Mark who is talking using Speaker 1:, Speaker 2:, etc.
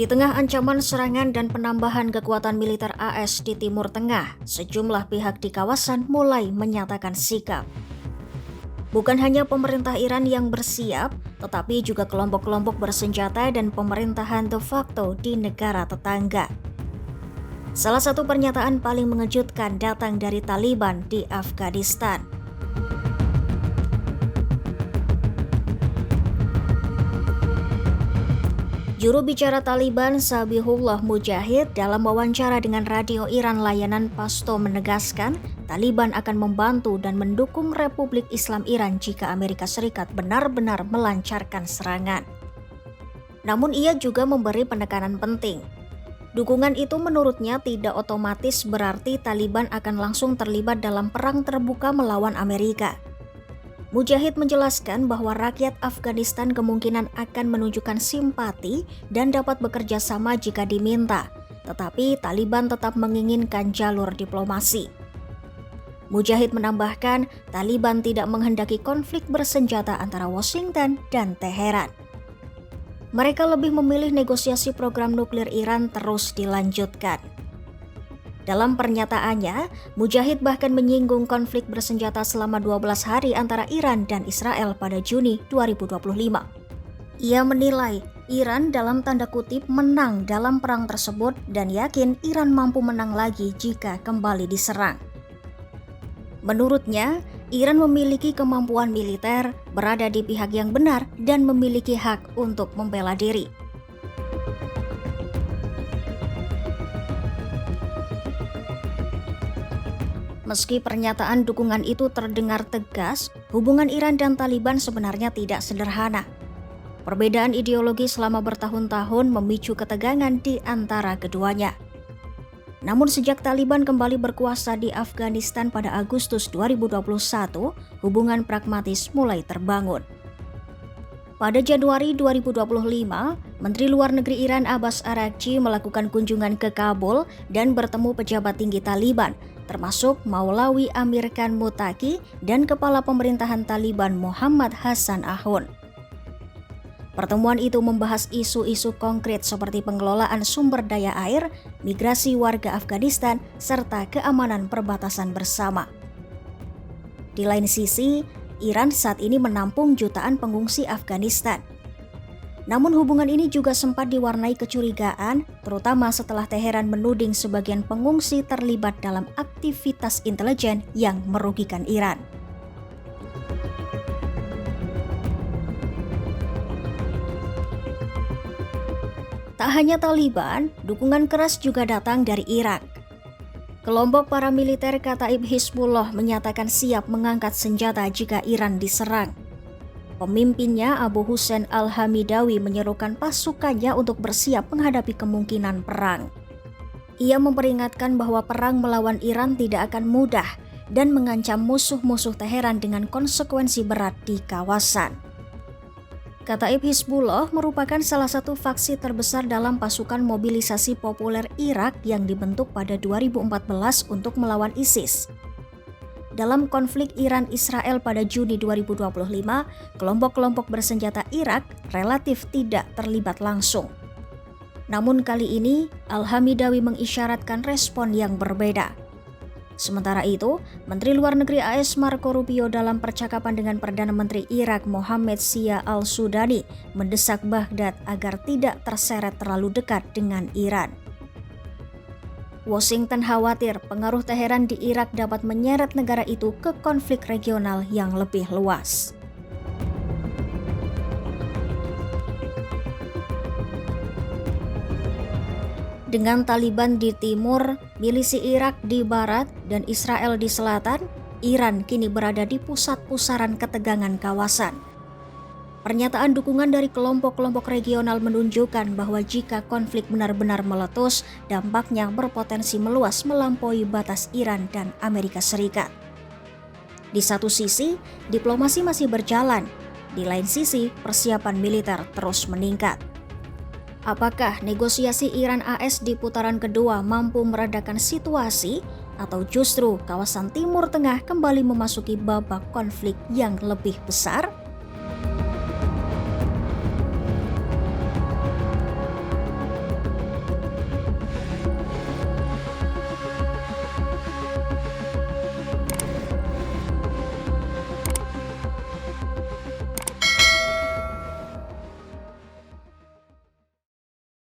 Speaker 1: Di tengah ancaman serangan dan penambahan kekuatan militer AS di Timur Tengah, sejumlah pihak di kawasan mulai menyatakan sikap. Bukan hanya pemerintah Iran yang bersiap, tetapi juga kelompok-kelompok bersenjata dan pemerintahan de facto di negara tetangga. Salah satu pernyataan paling mengejutkan datang dari Taliban di Afghanistan. Juru bicara Taliban Zabihullah Mujahid dalam wawancara dengan radio Iran layanan Pasto menegaskan Taliban akan membantu dan mendukung Republik Islam Iran jika Amerika Serikat benar-benar melancarkan serangan. Namun ia juga memberi penekanan penting. Dukungan itu menurutnya tidak otomatis berarti Taliban akan langsung terlibat dalam perang terbuka melawan Amerika. Mujahid menjelaskan bahwa rakyat Afghanistan kemungkinan akan menunjukkan simpati dan dapat bekerja sama jika diminta, tetapi Taliban tetap menginginkan jalur diplomasi. Mujahid menambahkan, Taliban tidak menghendaki konflik bersenjata antara Washington dan Teheran. Mereka lebih memilih negosiasi program nuklir Iran terus dilanjutkan. Dalam pernyataannya, Mujahid bahkan menyinggung konflik bersenjata selama 12 hari antara Iran dan Israel pada Juni 2025. Ia menilai Iran dalam tanda kutip menang dalam perang tersebut dan yakin Iran mampu menang lagi jika kembali diserang. Menurutnya, Iran memiliki kemampuan militer, berada di pihak yang benar, dan memiliki hak untuk membela diri. Meski pernyataan dukungan itu terdengar tegas, hubungan Iran dan Taliban sebenarnya tidak sederhana. Perbedaan ideologi selama bertahun-tahun memicu ketegangan di antara keduanya. Namun sejak Taliban kembali berkuasa di Afghanistan pada Agustus 2021, hubungan pragmatis mulai terbangun. Pada Januari 2025, Menteri Luar Negeri Iran Abbas Araghchi melakukan kunjungan ke Kabul dan bertemu pejabat tinggi Taliban, termasuk Maulawi Amir Khan Muttaqi dan Kepala Pemerintahan Taliban Muhammad Hassan Akhund. Pertemuan itu membahas isu-isu konkret seperti pengelolaan sumber daya air, migrasi warga Afghanistan, serta keamanan perbatasan bersama. Di lain sisi, Iran saat ini menampung jutaan pengungsi Afghanistan. Namun hubungan ini juga sempat diwarnai kecurigaan, terutama setelah Teheran menuding sebagian pengungsi terlibat dalam aktivitas intelijen yang merugikan Iran. Tak hanya Taliban, dukungan keras juga datang dari Irak. Kelompok paramiliter Kataib Hizbullah menyatakan siap mengangkat senjata jika Iran diserang. Pemimpinnya Abu Hussein Al-Hamidawi menyerukan pasukannya untuk bersiap menghadapi kemungkinan perang. Ia memperingatkan bahwa perang melawan Iran tidak akan mudah dan mengancam musuh-musuh Teheran dengan konsekuensi berat di kawasan. Kataib Hizbullah merupakan salah satu faksi terbesar dalam pasukan mobilisasi populer Irak yang dibentuk pada 2014 untuk melawan ISIS. Dalam konflik Iran-Israel pada Juni 2025, kelompok-kelompok bersenjata Irak relatif tidak terlibat langsung. Namun kali ini, Al-Hamidawi mengisyaratkan respon yang berbeda. Sementara itu, Menteri Luar Negeri AS Marco Rubio dalam percakapan dengan Perdana Menteri Irak Mohammed Shia al-Sudani mendesak Baghdad agar tidak terseret terlalu dekat dengan Iran. Washington khawatir pengaruh Teheran di Irak dapat menyeret negara itu ke konflik regional yang lebih luas. Dengan Taliban di timur, milisi Irak di barat, dan Israel di selatan, Iran kini berada di pusat pusaran ketegangan kawasan. Pernyataan dukungan dari kelompok-kelompok regional menunjukkan bahwa jika konflik benar-benar meletus, dampaknya berpotensi meluas melampaui batas Iran dan Amerika Serikat. Di satu sisi, diplomasi masih berjalan. Di lain sisi, persiapan militer terus meningkat. Apakah negosiasi Iran-AS di putaran kedua mampu meredakan situasi, atau justru kawasan Timur Tengah kembali memasuki babak konflik yang lebih besar?